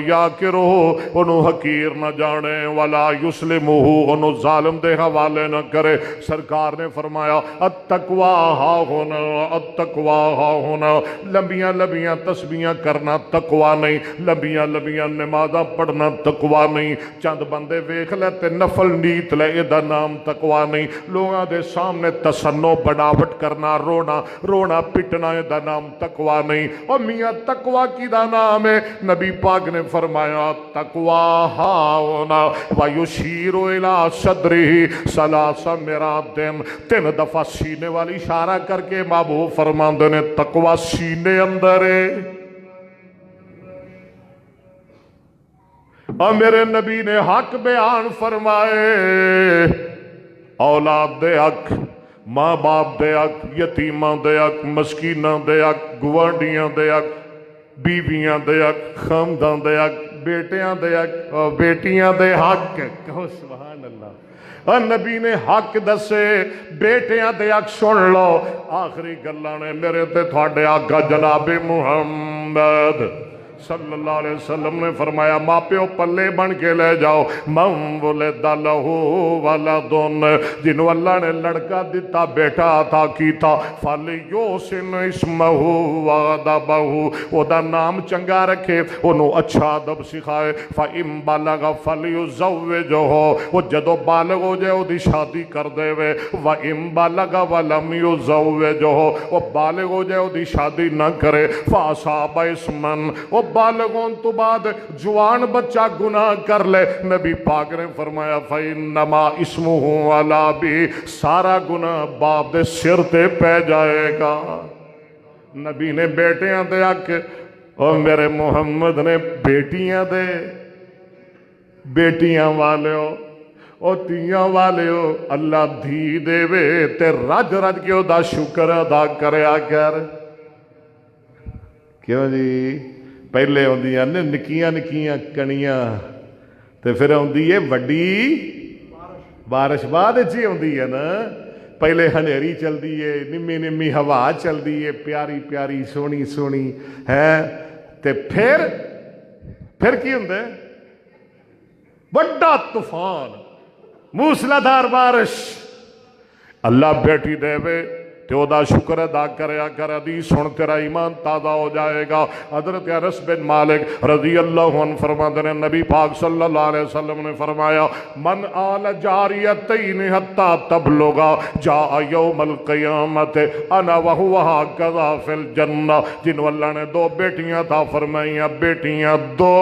یاکرو، انہوں حقیر نہ جانے، ولا یسلمو، انہوں ظالم دے حوالے نہ کرے۔ سرکار نے فرمایا التقوی ہا ہونا، التقوی ہا ہونا، لمبیاں لمبیاں تسبیحاں کرنا تقوی نہیں، لمبیاں لمبیاں نمازاں پڑھنا تقوی تقوا نہیں. چند بندے ویکھ لے تے نفل نیت لے اے دا نام تقوا نہیں. لوگاں دے سامنے تصنع بناوٹ کرنا رونا رونا پٹنا اے دا نام تقوا نہیں. او میاں تقوا کی دا نام ہے. نبی پاک نے فرمایا تقوا ہاؤنا ویشیر الی صدرہ ثلاث مرات. 3 دفعہ سینے والی اشارہ کر کے محبوب فرماندے نے تقوا سینے اندر ہے. اور میرے نبی نے حق بیان فرمائے. اولاد دے حق، ماں باپ دے حق، یتیماں دے حق، مسکیناں دے حق، گوانڈیاں دے حق، بیویاں دے حق، خاندان دے حق، بیٹیاں دے حق اور بیٹیاں دے حق. کہو سبحان اللہ. اور نبی نے حق دسے. بیٹیاں دے حق سن لو. آخری گلاں نے میرے تے تھوڑے آقا جناب محمد صلی اللہ علیہ وسلم نے فرمایا ماں پیو پلے بن کے لے جاؤ. من ولد لہو ولدن، جنہوں اللہ نے لڑکا دیتا بیٹا عطا کیتا، فلیحسن اسمہ وادبہ، او دا نام چنگا رکھے، انہوں اچھا ادب سکھائے. فَإِن بَلَغَ فَلْيُزَوِّجْهُ، وہ جدو بالغ ہو جائے وہ دی شادی کر دے وے. وَإِن بَلَغَ وَلَمْ يُزَوِّجْهُ، وہ بالغ ہو جائے وہ دی شادی نہ کرے. فَأَصَابَ اسْمًا، وہ بالغوں تو بعد جوان بچہ گناہ کر لے. نبی پاک نے فرمایا فَإِنَّمَا اسْمُهُ عَلَىٰ بِهِ، سارا گناہ باپ دے سر تے پہ جائے گا. نبی نے بیٹیاں دے حق اور میرے محمد نے بیٹیاں دے. بیٹیاں والے ہو اور تیاں والے ہو، اللہ دھی دے وے تے رج رج کے دا شکر ادا کریا کر. کیوں جی؟ پہلے ہوندیاں نے نکیاں نکیاں کنیاں تے پھر ہوندی ہے وڈی بارش. بعد چی ہوندی ہے نا. پہلے ہنیری چل دی ہے، نمی نمی ہوا چل دی ہے، پیاری پیاری سونی سونی ہے. تے پھر کی ہوندے بڑا طوفان، موسلادھار بارش. اللہ بیٹی دے وے تے او دا شکر ادا کریا کر. حدیث سن تیرا ایمان تازہ ہو جائے گا. حضرت انس بن مالک رضی اللہ عنہ فرماتے ہیں نبی پاک صلی اللہ علیہ وسلم نے فرمایا من آل جاریتین حتی تبلغا جاء یوم القیامت انا وہو ہکذا فی الجنہ. جنہوں اللہ نے 2 بیٹیاں تھا فرمائیاں، بیٹیاں دو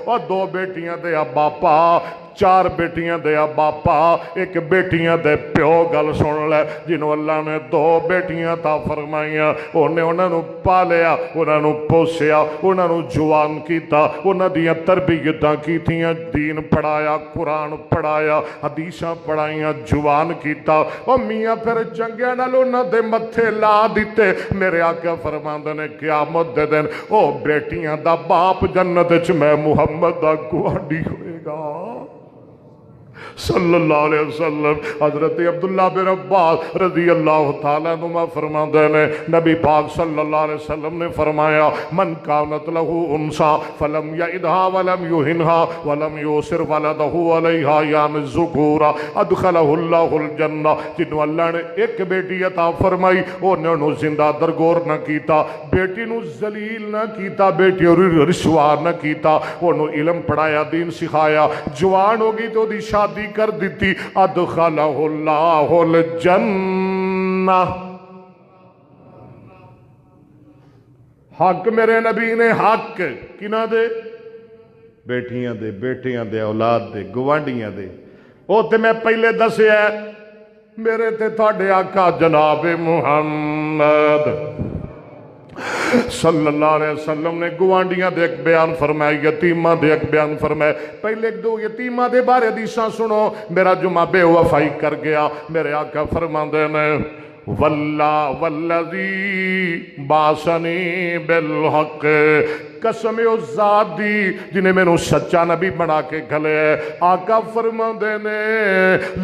اور 2 بیٹیاں دے باپا، 4 بیٹیاں دے باپا، 1 بیٹیاں دے پیو. گل سن لے. جنہوں اللہ نے 2 بیٹیاں تا فرمائیاں، انہوں نے پالیا، انہوں نے پوسیا، انہوں نے جوان کیتا، انہوں دیاں تربیتاں کیتیاں، دین پڑھایا، قرآن پڑھایا، حدیثاں پڑھائیاں، جوان کیتا. اور میاں پھر چنگے نال انہاں دے متھے لا دیتے. میرے آقا فرماندے نے قیامت دے دن او بیٹیاں دا باپ جنت وچ میں محمد دا گواہی ہوئے گا صلی اللہ علیہ وسلم. حضرت عبداللہ بن عباس رضی اللہ تعالیٰ عنہ فرماندے نے نبی پاک صلی اللہ علیہ وسلم نے فرمایا من کانت لہو انسا فلم یعدہا ولم یہنہا ولم یوسر ولدہو علیہا یان الذکورا ادخلہ اللہ الجنہ. جنہوں اللہ نے 1 بیٹی عطا فرمائی انہوں نے زندہ درگور نہ کیتا، بیٹی نو ذلیل نہ کیتا، بیٹی اور رسوا نہ کیتا، انہوں علم پڑھایا، دین سکھایا، جوان ہوگی تو دی شادی کر دیتی. ادخلہ اللہ الجنہ. حق میرے نبی نے حق کنہ دے؟ بیٹیاں دے، بیٹیاں دے، اولاد دے، گوانڈیاں دے. او تے میں پہلے دسے ہے میرے تے تھوڑے آقا جناب محمد صلی اللہ علیہ وسلم نے گوانڈیاں دے ایک بیان فرمائے، یتیمہ دے ایک بیان فرمائے. پہلے 2 یتیمہ دے بارے حدیثاں سنو. میرا جمعہ بے وفائی کر گیا. میرے آقا فرماندے نے والذی باسنی بالحق، قسم او ذات دی جنہیں میں نو سچا نبی بنا کے گھلے. آقا فرماندے نے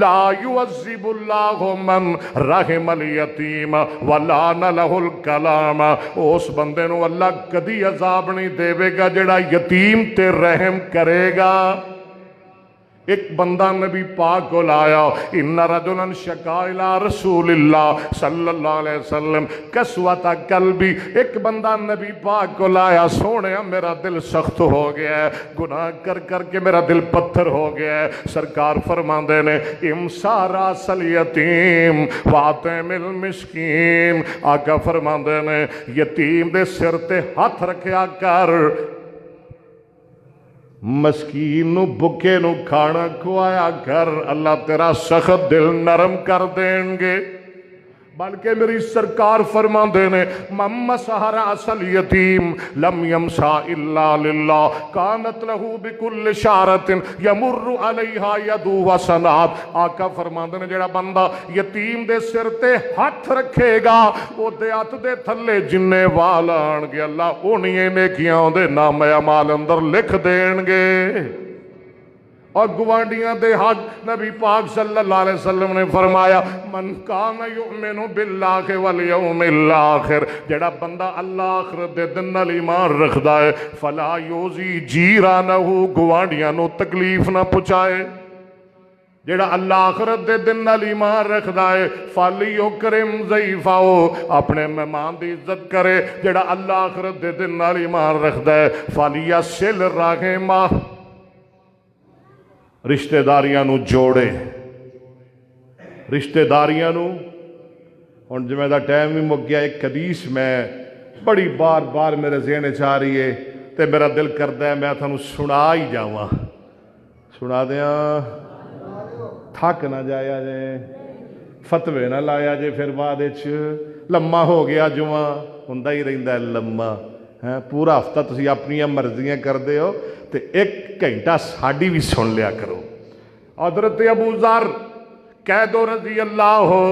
لا یعذب اللہ من رحم الیتیم ولان لہ الکلام. اس بندے نو اللہ کدی عذاب نہیں دے گا جڑا یتیم تے رحم کرے گا. ایک بندہ نبی پاک کو لایا، ان رجلا شکا الی رسول اللہ صلی اللہ علیہ وسلم قسوۃ قلبی، ایک بندہ نبی پاک کو لایا، سونے میرا دل سخت ہو گیا ہے، گناہ کر کر کے میرا دل پتھر ہو گیا ہے۔ سرکار فرماندے نے امسا راس الیتیم واطعم المسکین، آقا فرماندے نے یتیم دے سر تے ہاتھ رکھیا کر، مسکین نو بکے نو کھانا کھوایا کر، اللہ تیرا سخت دل نرم کر دیں گے۔ بلکہ میری سرکار فرماندے نے من مسح راس الیتیم لم یمسح الا للہ کانت لہ بکل شعرۃ یمر علیہا یدہ حسنات، آقا فرماندے نے جڑا بندہ یتیم دے سر تے ہاتھ رکھے گا، او دے ہاتھ دے تھلے جننے وال آن گے اللہ اونیاں نیکیاں دے نام اعمال اندر لکھ دین گے۔ اور گوانڈیاں دے حق نبی پاک صلی اللہ علیہ وسلم نے فرمایا من کان یؤمن باللہ والیوم الاخر، جڑا بندہ اللہ آخرت دے دن نال ایمان رکھدا ہے، فلا یوزی جیرانہ، گوانڈیاں نو تکلیف نہ پہنچائے۔ جڑا اللہ آخرت دے دن نال ایمان رکھدا ہے، فلیکرم ضیفہ، اپنے مہمان دی عزت کرے۔ جڑا اللہ آخرت دے دن نال ایمان رکھدا ہے، فلیصل رحمہ، رشتہ داریاں نو جوڑے، رشتہ داریاں نو۔ ہن جمعہ دا ٹائم بھی مک گیا، ایک حدیث میں بڑی بار بار میرے ذہن چ آ رہی ہے تے میرا دل کردا ہے میں تھانوں سنا ہی جاواں، سنا دیاں، تھک نہ جایا جے، فتوے نہ لایا جے پھر بعد وچ لمما ہو گیا جمعہ، ہوندا ہی رہندا ہے لمما، پورا ہفتہ تسی اپنی مرضیاں کردے ہو تے ایک گھنٹہ ساڈی بھی سن لیا کرو۔ حضرت ابو ذر کہہ دو رضی اللہ ہو،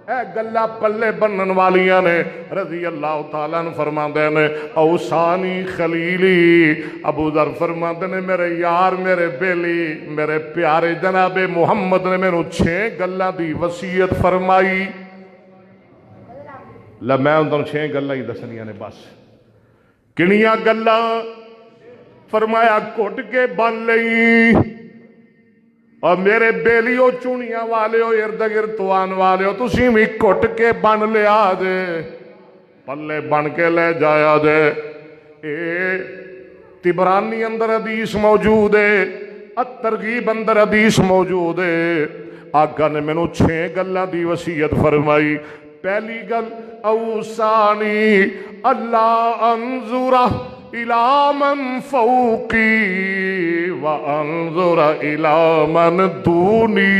اے گلہ پلے بنن والیاں نے رضی اللہ تعالیٰ نے فرماندے نے اوصانی خلیلی، ابو ذر فرماندے نے میرے یار، میرے بیلی، میرے پیارے جناب محمد نے مینوں 6 گلاں دی وصیت فرمائی۔ میں ان 6 گلاں ہی دسنیاں نے بس۔ کنیاں گلاں؟ فرمایا گھٹ کے بن لئی، اور میرے بیلیو چونیاں والے ہو، ارد گرد توان والے ہو، تسی بھی گھٹ کے بن لیا جے، پلے بن کے لے جایا جے۔ اے تبرانی اندر حدیث موجود ہے، الترغیب اندر حدیث موجود ہے، آقا نے مینوں 6 گلاں دی وصیت فرمائی۔ پہلی گل اوصانی اللہ انظر الی من فوقی وانظر الی من دونی،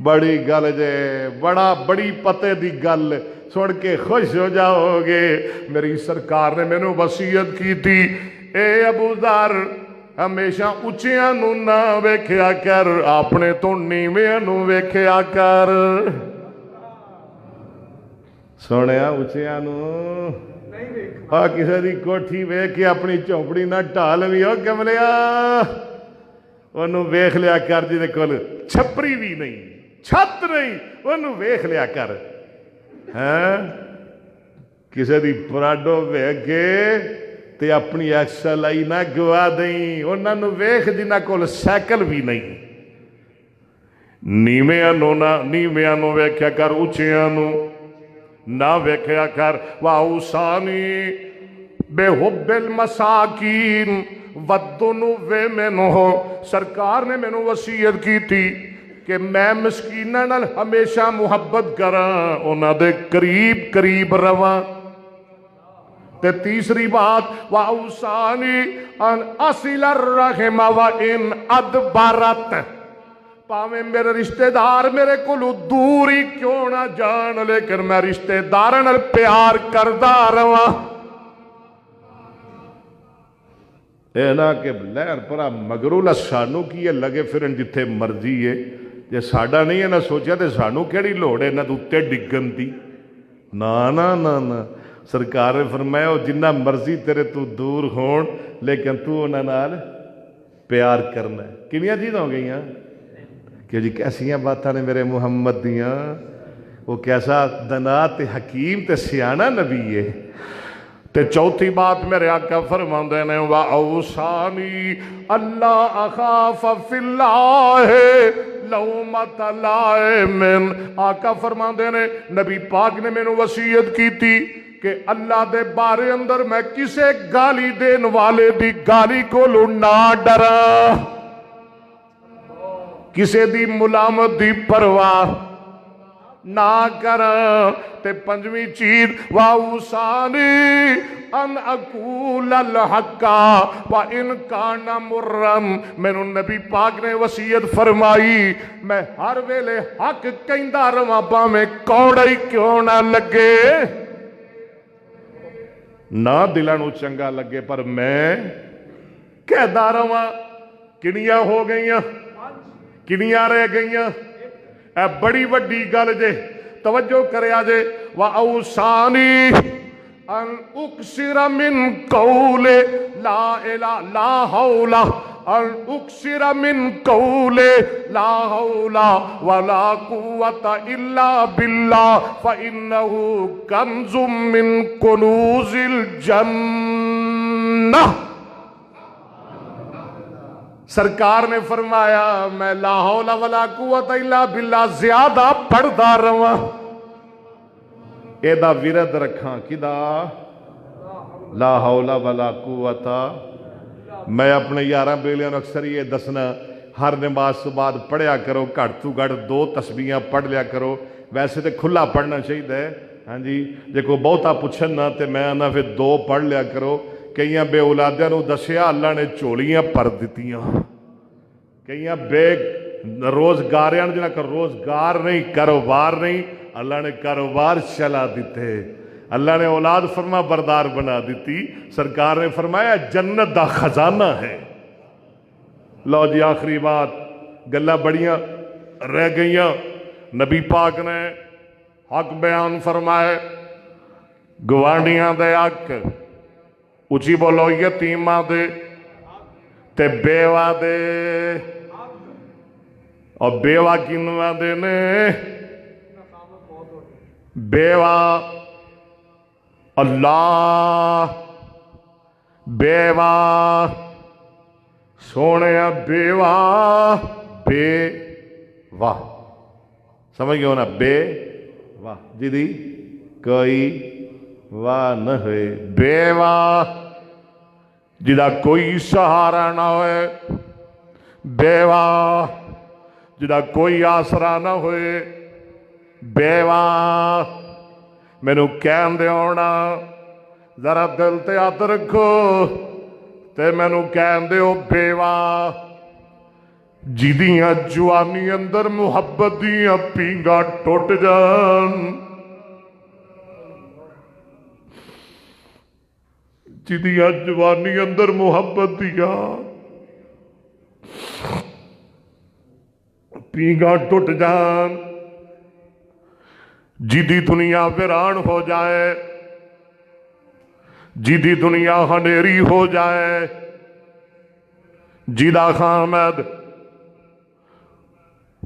بڑی گل جے، بڑی پتے دی گل سن کے خوش ہو جاؤ گے۔ میری سرکار نے مینوں وصیت کی تھی، اے ابو ذر ہمیشہ اچیاں نو نہ ویکھیا کر، اپنے تو نیویاں نو ویکھیا کر۔ سونیا اچیاں نو کسے دی کوٹھی ویکھ کے اپنی چوپڑی نہ ٹال بھی ہو کملیا، انہوں ویکھ لیا کر جی کول چھپری بھی نہیں، چھت نہیں، انہوں ویکھ لیا کر۔ کسے دی پراڈو ویکھ کے تے اپنی ایکسل آئی نہ گوا دیں، انہوں ویکھ جنہ کول سائیکل بھی نہیں۔ نیویاں نو ویکھیا کر، اچیاں نو نہ ویکھیا کر۔ واوصانی بے حب المساکین والدنو منہو، سرکار نے مینوں وصیت کی تھی کہ میں مسکیناں نال ہمیشہ محبت کراں، انہاں دے قریب قریب رواں۔ تے تیسری بات واوصانی ان اصل الرحم وان ادبرت، پاویں میرے رشتہ دار میرے کولوں دور ہی کیوں نہ جان، لیکن میں رشتہ داراں نال پیار کردا رواں۔ اے نا کہ لہر پرا مگرو سانو کی ہے لگے پھرن جتھے مرضی ہے، جے ساڈا نہیں ہے نہ سوچیا تے سانو کیڑی لوڑ ہے نہ تے ڈگن دی۔ نا نا نا نا، سرکار نے فرمایا وہ جنہ مرضی تیرے تو دور ہون لیکن تو انہاں نال پیار کرنا ہے۔ کنیاں چیزاں ہو گئیاں کہ جی کیسیاں باتاں نے میرے محمد دیاں، وہ کیسا دنا تے حکیم تے سیانہ نبی ہے۔ تے چوتھی بات میرے آقا فرماندے نے وَأَوْصَانِي أَلَّا أَخَافَ فِي اللَّهِ لَوْمَةَ لَائِمٍ۔ آقا فرماندے نے نبی پاک نے مینوں وصیت کیتی کہ اللہ دے بارے اندر میں کسے گالی دین والے دی گالی کولوں نہ ڈراں، کسے دی ملامت دی پرواہ نہ کراں۔ تے پنجویں چیز وَأَوْصَانِي أَنْ أَقُولَ الْحَقَّ وَإِنْ كَانَ مُرًّا۔ مینوں نبی پاک نے وصیت فرمائی میں ہر ویلے حق کہندا رہواں پاویں کوڑا ہی کیوں نہ لگے، نہ دلاں نوں چنگا لگے پر میں کہدا رہواں۔ کنیاں ہو گئیاں، کنیاں رہ گئیاں؟ اے بڑی وڈی گل جے، توجہ کریا جے۔ وَأَوْصَانِي أَنْ أُكْثِرَ مِنْ قَوْلِ لَا إِلَهَ لَا حَوْلَ أَنْ أُكْثِرَ مِنْ قَوْلِ لَا حَوْلَ وَلَا قُوَّةَ إِلَّا بِاللَّهِ فَإِنَّهُ كَنْزٌ مِنْ كُنُوزِ الْجَنَّةِ۔ سرکار نے فرمایا میں لا حول ولا قوت الا باللہ زیادہ پڑھدا رہواں، اے دا ورد رکھاں کدا لا حول ولا قوت۔ میں اپنے یاراں بیلیاں نوں اکثر یہ دسنا ہر نماز تو بعد پڑھیا کرو گھٹ تو گھٹ 2 تسبیحاں پڑھ لیا کرو، ویسے تے کھلا پڑھنا چاہیے ہاں جی، جے کوئی بہتا پوچھن نہ تے میں آنا پھر 2 پڑھ لیا کرو۔ کئیاں بے اولادیاں نوں دسیا اللہ نے چولیاں پر دتیاں، کئیاں بے روزگاریاں جنہاں کا روزگار نہیں کاروبار نہیں، اللہ نے کاروبار چلا دیتے، اللہ نے اولاد فرما بردار بنا دیتی۔ سرکار نے فرمایا جنت دا خزانہ ہے۔ لو جی آخری بات، گلاں بڑیاں رہ گئیاں، نبی پاک نے حق بیان فرمائے، گوانڈیاں دے حق اچھی بولو، یتیماں دے تے بیوہ دے، اور بیوہ کنواں دے نے؟ بیوہ اللہ، بیوہ سونے بیوہ، بیوہ سمجھ گئے ہو نا، بیوہ جی دی کوئی واہ نہ ہوئے، بیوہ جدا کوئی سہارا نہ ہوئے، بیوہ جدا کوئی آسرا نہ ہوئے، بیوہ مینوں کہن دے ہونا ذرا دل تے ہاتھ رکھو تے مینوں کہن دے ہو بیوہ جدیاں جوانی اندر محبت دیاں پینگاں ٹوٹ جان، جدیاں جوانی اندر محبت دیاں پینگاں ٹوٹ جان، جدی دنیا ویران ہو جائے، جدی دنیا ہنیری ہو جائے، جدا خامد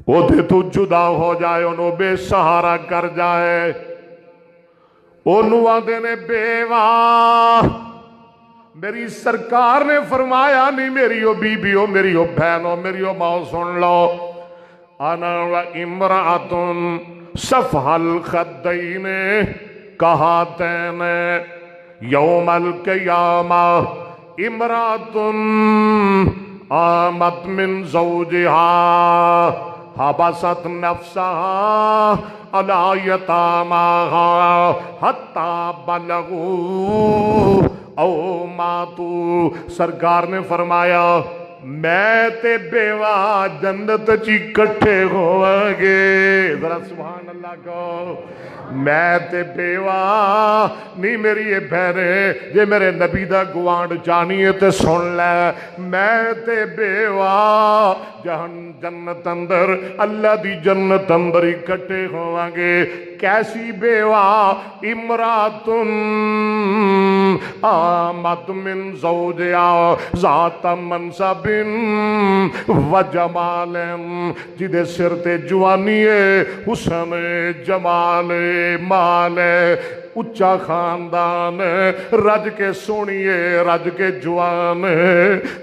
وہ دے تو جدا ہو جائے، انہوں بے سہارا کر جائے، انہوں آدھے نے بیوہ۔ میری سرکار نے فرمایا نہیں میری او بی بی ہو، میری او بہن ہو، میری او ماں، سن لو، انا و امرأتن صفح الخدین کہاتین یوم القیامہ، امرأتن آمد من زوجہا حبست نفسها علی یتاماها حتی بلغوا او ماتو۔ سرکار نے فرمایا میں تے بیوہ جنت چی کٹھے ہوئے گے، ذرا سبحان اللہ کو، میں تے بیوہ نہیں میری یہ بہنے جے میرے نبی دا گوانڈ جانیے تے سن لے، میں تے بیوہ جنت اندر اللہ دی جنت اندر اکٹھے ہوئیں گے۔ کیسی بیوہ؟ امراتن آمد من زوجہا ذات منصب و جمال، جدے سر تے جوانی ہے، حسن ہے، جمال مال اچا خاندان رج کے سونیے رج کے جوان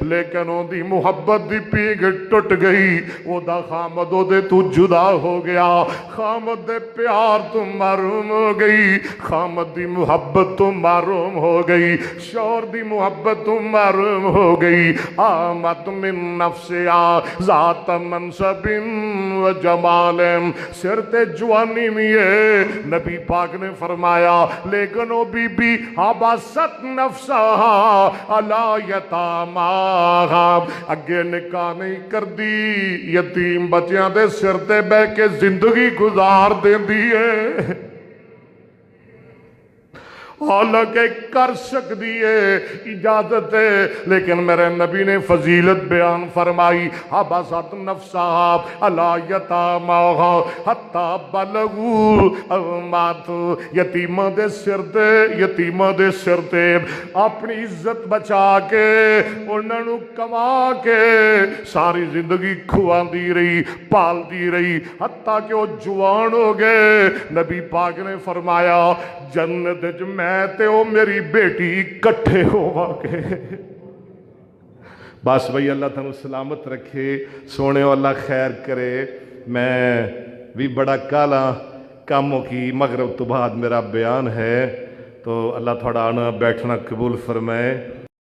لیکن او دی محبت دی پیگ ٹٹ گئی او دا خامد او دے تو جدا ہو گیا خامد دے پیار تو محروم ہو گئی خامد دی محبت تو محروم ہو گئی شور دی محبت تو محروم ہو گئی آمد من نفسیا ذات منصب و جمال سر تے جوانی میں نبی پاک نے فرمایا لیکن وہ بی بی حبست نفسہا علی یتامہا اگے نکاح نہیں کر دی یتیم بچیاں دے سر تے بے کے زندگی گزار دیں دیئے حالانکہ کر سکتی ہے اجازت ہے لیکن میرے نبی نے فضیلت بیان فرمائی حبست نفسها علی یتامہا حتی بلغوا مات یتیمہ دے سر تے اپنی عزت بچا کے انہوں نے کما کے ساری زندگی کھوان دی رہی پال دی رہی حتیٰ کہ وہ جوان ہو گئے نبی پاک نے فرمایا جنت میں تے او میری بیٹی کٹھے ہوا کے بس بھئی اللہ تنو سلامت رکھے سونے اللہ خیر کرے میں بھی بڑا کالا کاموں کی مغرب تو بعد میرا بیان ہے تو اللہ تھوڑا آنا بیٹھنا قبول فرمائے